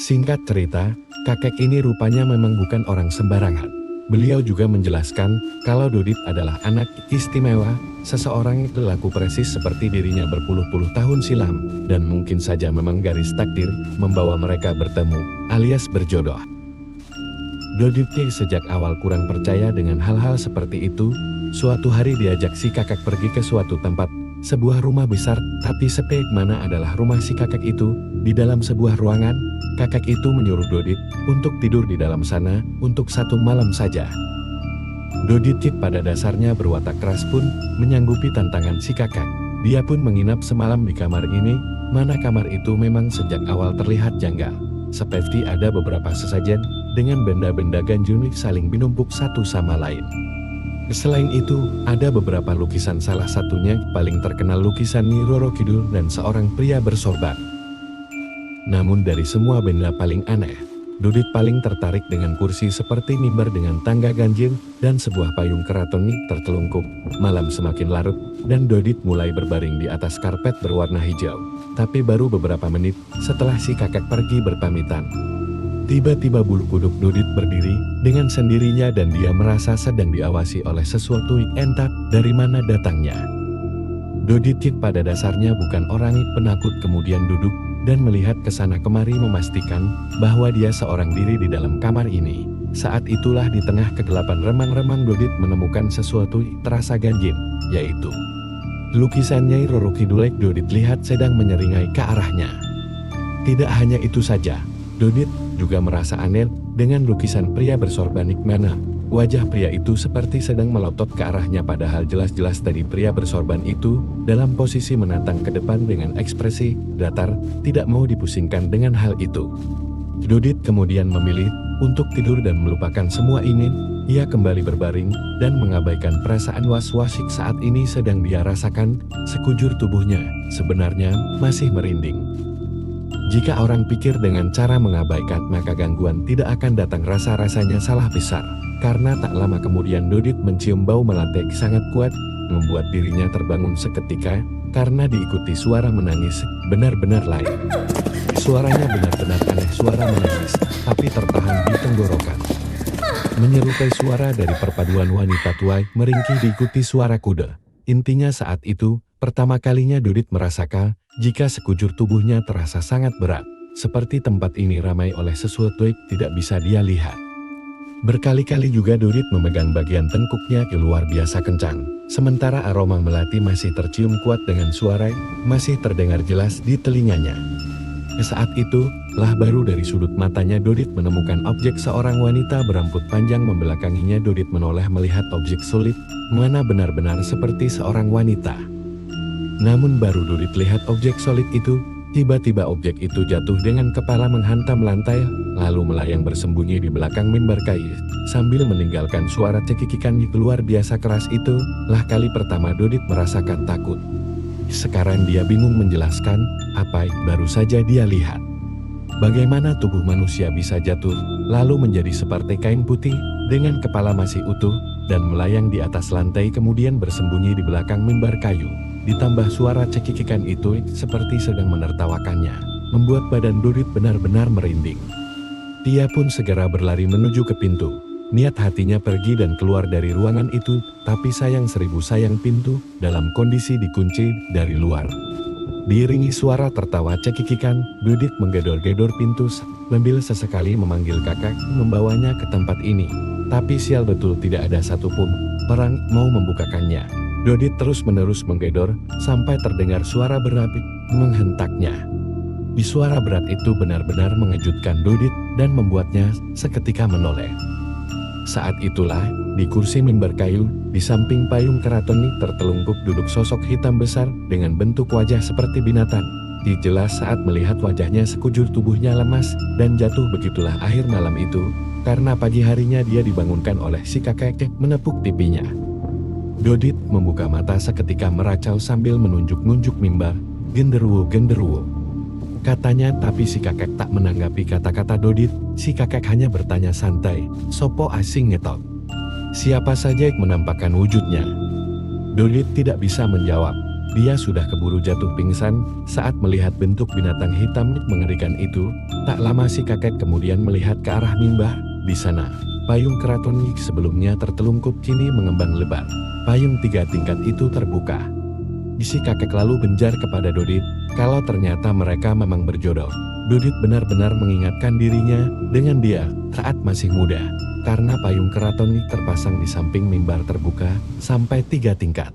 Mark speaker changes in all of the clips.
Speaker 1: Singkat cerita, kakek ini rupanya memang bukan orang sembarangan. Beliau juga menjelaskan kalau Dodit adalah anak istimewa, seseorang yang berlaku persis seperti dirinya berpuluh-puluh tahun silam, dan mungkin saja memang garis takdir membawa mereka bertemu, alias berjodoh. Dodit sejak awal kurang percaya dengan hal-hal seperti itu. Suatu hari diajak si kakek pergi ke suatu tempat, sebuah rumah besar, tapi sepi. Mana adalah rumah si kakek itu? Di dalam sebuah ruangan, kakek itu menyuruh Dodit untuk tidur di dalam sana untuk 1 malam saja. Dodit pada dasarnya berwatak keras pun menyanggupi tantangan si kakek. Dia pun menginap semalam di kamar ini, mana kamar itu memang sejak awal terlihat janggal. Seperti ada beberapa sesajen dengan benda-benda ganjil saling menumpuk satu sama lain. Selain itu, ada beberapa lukisan, salah satunya paling terkenal lukisan Nyi Roro Kidul dan seorang pria bersorban. Namun dari semua benda paling aneh, Dodit paling tertarik dengan kursi seperti mimbar dengan tangga ganjil dan sebuah payung keraton tertelungkup. Malam semakin larut dan Dodit mulai berbaring di atas karpet berwarna hijau. Tapi baru beberapa menit setelah si kakek pergi berpamitan, tiba-tiba bulu kuduk Dodit berdiri dengan sendirinya dan dia merasa sedang diawasi oleh sesuatu yang entah dari mana datangnya. Dodit pada dasarnya bukan orang penakut, kemudian duduk dan melihat ke sana kemari memastikan bahwa dia seorang diri di dalam kamar ini. Saat itulah di tengah kegelapan remang-remang Dodit menemukan sesuatu terasa ganjil, yaitu lukisan Nyai Roro Kidul. Dodit lihat sedang menyeringai ke arahnya. Tidak hanya itu saja, Dodit juga merasa aneh dengan lukisan pria bersorban mana. Wajah pria itu seperti sedang melotot ke arahnya, padahal jelas-jelas tadi pria bersorban itu dalam posisi menatang ke depan dengan ekspresi datar, tidak mau dipusingkan dengan hal itu. Dodit kemudian memilih untuk tidur dan melupakan semua ini. Ia kembali berbaring dan mengabaikan perasaan was-was saat ini sedang dia rasakan. Sekujur tubuhnya sebenarnya masih merinding. Jika orang pikir dengan cara mengabaikan, maka gangguan tidak akan datang. Rasa-rasanya salah besar. Karena tak lama kemudian Dodit mencium bau melantai sangat kuat, membuat dirinya terbangun seketika, karena diikuti suara menangis, benar-benar lain. Suaranya benar-benar aneh, suara menangis, tapi tertahan di tenggorokan. Menyerupai suara dari perpaduan wanita tua, meringkih diikuti suara kuda. Intinya saat itu, pertama kalinya Dodit merasakan, jika sekujur tubuhnya terasa sangat berat, seperti tempat ini ramai oleh sesuatu yang tidak bisa dia lihat. Berkali-kali juga Dodit memegang bagian tengkuknya luar biasa kencang, sementara aroma melati masih tercium kuat dengan suara masih terdengar jelas di telinganya. Saat itu, lah baru dari sudut matanya Dodit menemukan objek seorang wanita berambut panjang membelakanginya. Dodit menoleh melihat objek sulit, mana benar-benar seperti seorang wanita. Namun baru Dodit lihat objek solid itu, tiba-tiba objek itu jatuh dengan kepala menghantam lantai, lalu melayang bersembunyi di belakang mimbar kayu. Sambil meninggalkan suara cekikikan luar biasa keras itu, lah kali pertama Dodit merasakan takut. Sekarang dia bingung menjelaskan apa yang baru saja dia lihat. Bagaimana tubuh manusia bisa jatuh, lalu menjadi seperti kain putih, dengan kepala masih utuh, dan melayang di atas lantai kemudian bersembunyi di belakang mimbar kayu. Ditambah suara cekikikan itu seperti sedang menertawakannya, membuat badan Dodit benar-benar merinding. Dia pun segera berlari menuju ke pintu. Niat hatinya pergi dan keluar dari ruangan itu, tapi sayang 1000 sayang pintu dalam kondisi dikunci dari luar. Diiringi suara tertawa cekikikan, Dodit menggedor-gedor pintu sambil sesekali memanggil kakak membawanya ke tempat ini. Tapi sial betul tidak ada satupun orang mau membukakannya. Dodit terus-menerus menggedor sampai terdengar suara berat menghentaknya. Di suara berat itu benar-benar mengejutkan Dodit dan membuatnya seketika menoleh. Saat itulah, di kursi mimbar kayu, di samping payung keraton tertelungkup duduk sosok hitam besar dengan bentuk wajah seperti binatang. Jelas saat melihat wajahnya sekujur tubuhnya lemas dan jatuh. Begitulah akhir malam itu, karena pagi harinya dia dibangunkan oleh si kakek menepuk pipinya. Dodit membuka mata seketika meracau sambil menunjuk-nunjuk mimbar, "Genderuwo, genderuwo," katanya, tapi si kakek tak menanggapi kata-kata Dodit. Si kakek hanya bertanya santai, "Sopo asing ngetok?" Siapa saja yang menampakkan wujudnya. Dodit tidak bisa menjawab. dia sudah keburu jatuh pingsan saat melihat bentuk binatang hitam mengerikan itu. Tak lama si kakek kemudian melihat ke arah Mimbah. Di sana, payung keraton sebelumnya tertelungkup kini mengembang lebar. Payung 3 tingkat itu terbuka. Si kakek lalu benjar kepada Dodit, kalau ternyata mereka memang berjodoh. Dodit benar-benar mengingatkan dirinya dengan dia saat masih muda, karena payung keraton terpasang di samping mimbar terbuka sampai 3 tingkat.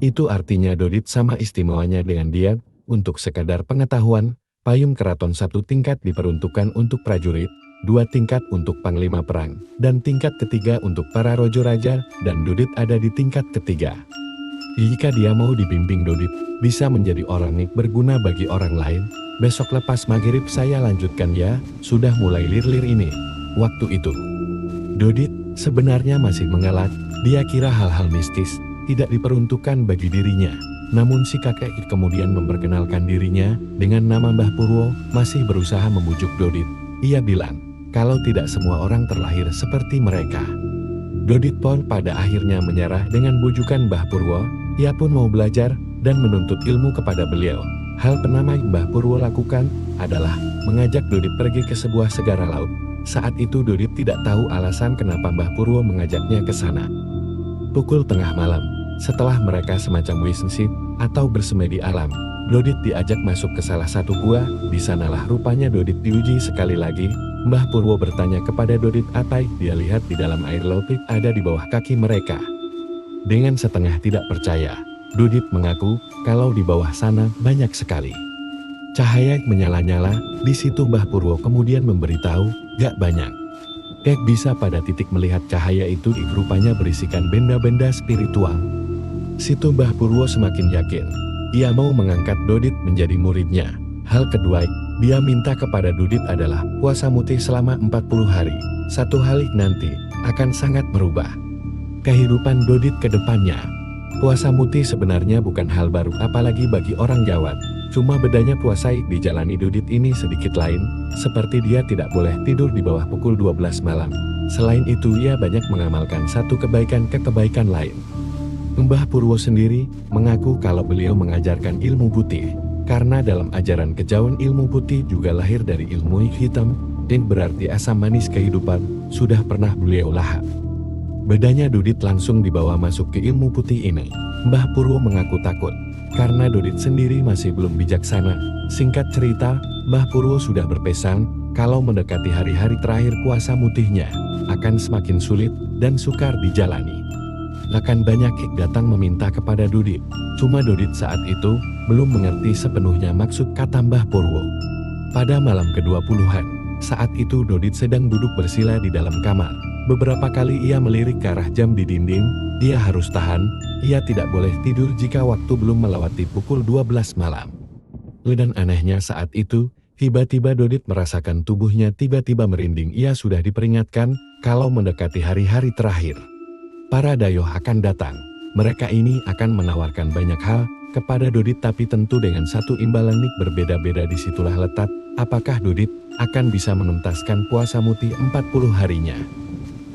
Speaker 1: Itu artinya Dodit sama istimewanya dengan dia. Untuk sekadar pengetahuan, payung keraton 1 tingkat diperuntukkan untuk prajurit, 2 tingkat untuk panglima perang, dan tingkat ketiga untuk para rojo raja, dan Dodit ada di tingkat ketiga. Jika dia mau dibimbing Dodit, bisa menjadi orang berguna bagi orang lain. Besok lepas maghrib saya lanjutkan ya, sudah mulai lir-lir ini. Waktu itu, Dodit sebenarnya masih mengelak, dia kira hal-hal mistis tidak diperuntukkan bagi dirinya. Namun si kakek kemudian memperkenalkan dirinya dengan nama Mbah Purwo, masih berusaha membujuk Dodit. Ia bilang, kalau tidak semua orang terlahir seperti mereka. Dodit pun pada akhirnya menyerah dengan bujukan Mbah Purwo. Ia pun mau belajar dan menuntut ilmu kepada beliau. Hal pertama yang Mbah Purwo lakukan adalah mengajak Dodit pergi ke sebuah segara laut. Saat itu Dodit tidak tahu alasan kenapa Mbah Purwo mengajaknya ke sana. Pukul tengah malam, setelah mereka semacam wisensip atau bersemedi alam, Dodit diajak masuk ke salah satu gua. Di sanalah rupanya Dodit diuji sekali lagi. Mbah Purwo bertanya kepada Dodit apa dia lihat di dalam air laut ada di bawah kaki mereka. Dengan setengah tidak percaya, Dodit mengaku kalau di bawah sana banyak sekali cahaya menyala-nyala. Di situ Mbah Purwo kemudian memberitahu, gak banyak. Kek bisa pada titik melihat cahaya itu rupanya berisikan benda-benda spiritual. Situ Mbah Purwo semakin yakin. Ia mau mengangkat Dodit menjadi muridnya. Hal kedua, dia minta kepada Dodit adalah puasa mutih selama 40 hari. Satu hal nanti akan sangat merubah kehidupan Dodit ke depannya. Puasa mutih sebenarnya bukan hal baru apalagi bagi orang Jawa. Cuma bedanya puasa dijalani Dodit ini sedikit lain, seperti dia tidak boleh tidur di bawah pukul 12 malam. Selain itu ia banyak mengamalkan satu kebaikan ke kebaikan lain. Mbah Purwo sendiri mengaku kalau beliau mengajarkan ilmu putih, karena dalam ajaran kejauhan ilmu putih juga lahir dari ilmu hitam, dan berarti asam manis kehidupan sudah pernah beliau lahap. Bedanya Dodit langsung dibawa masuk ke ilmu putih ini. Mbah Purwo mengaku takut, karena Dodit sendiri masih belum bijaksana. Singkat cerita, Mbah Purwo sudah berpesan, kalau mendekati hari-hari terakhir puasa mutihnya, akan semakin sulit dan sukar dijalani. Akan banyak datang meminta kepada Dodit. Cuma Dodit saat itu, belum mengerti sepenuhnya maksud kata Mbah Purwo. Pada malam ke-20-an, saat itu Dodit sedang duduk bersila di dalam kamar. Beberapa kali ia melirik ke arah jam di dinding, dia harus tahan, ia tidak boleh tidur jika waktu belum melewati pukul 12 malam. Dan anehnya saat itu, tiba-tiba Dodit merasakan tubuhnya tiba-tiba merinding. Ia sudah diperingatkan, kalau mendekati hari-hari terakhir, para dayoh akan datang. Mereka ini akan menawarkan banyak hal kepada Dodit, tapi tentu dengan satu imbalan berbeda-beda. Disitulah letak, apakah Dodit akan bisa menuntaskan puasa mutih 40 harinya.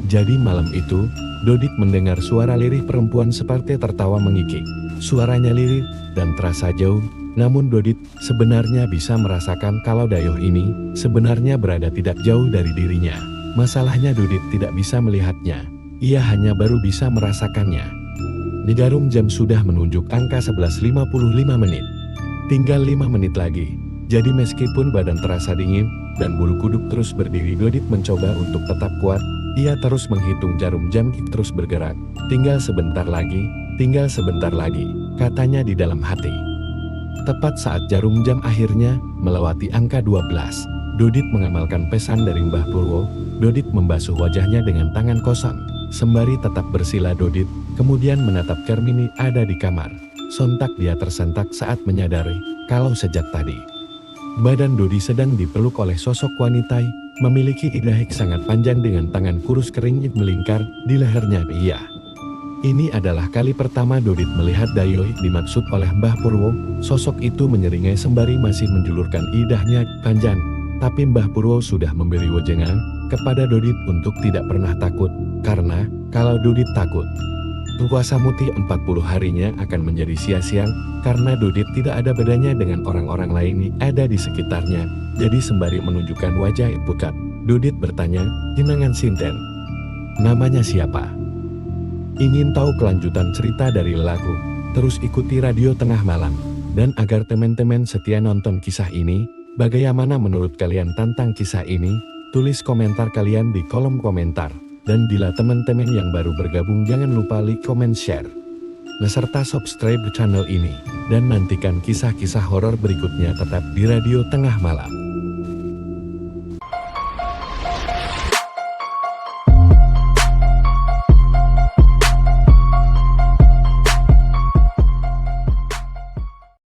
Speaker 1: Jadi malam itu, Dodit mendengar suara lirih perempuan seperti tertawa mengikik. Suaranya lirih dan terasa jauh, namun Dodit sebenarnya bisa merasakan kalau dayoh ini sebenarnya berada tidak jauh dari dirinya. Masalahnya Dodit tidak bisa melihatnya, ia hanya baru bisa merasakannya. Di jarum jam sudah menunjuk angka 11.55 menit. Tinggal 5 menit lagi. Jadi meskipun badan terasa dingin dan bulu kuduk terus berdiri, Dodit mencoba untuk tetap kuat. Ia terus menghitung jarum jam terus bergerak. Tinggal sebentar lagi, katanya di dalam hati. Tepat saat jarum jam akhirnya melewati angka 12, Dodit mengamalkan pesan dari Mbah Purwo. Dodit membasuh wajahnya dengan tangan kosong. Sembari tetap bersila Dodit, kemudian menatap Kermini ada di kamar. Sontak dia tersentak saat menyadari, kalau sejak tadi, badan Dodit sedang dipeluk oleh sosok wanita, memiliki idahik sangat panjang dengan tangan kurus kering melingkar di lehernya. Ini adalah kali pertama Dodit melihat dayoh dimaksud oleh Mbah Purwo. Sosok itu menyeringai sembari masih menjulurkan idahnya panjang. Tapi Mbah Purwo sudah memberi wejangan kepada Dodit untuk tidak pernah takut, karena kalau Dodit takut, Puasa Muti 40 harinya akan menjadi sia-sia karena Dodit tidak ada bedanya dengan orang-orang lain yang ada di sekitarnya. Jadi sembari menunjukkan wajah pucat, Dodit bertanya, "Jenengan sinten? Namanya siapa?" Ingin tahu kelanjutan cerita dari lelaku? Terus ikuti Radio Tengah Malam. Dan agar teman-teman setia nonton kisah ini, bagaimana menurut kalian tentang kisah ini? Tulis komentar kalian di kolom komentar. Dan bila teman-teman yang baru bergabung jangan lupa like, comment, share. Beserta subscribe channel ini. Dan nantikan kisah-kisah horor berikutnya tetap di Radio Tengah Malam.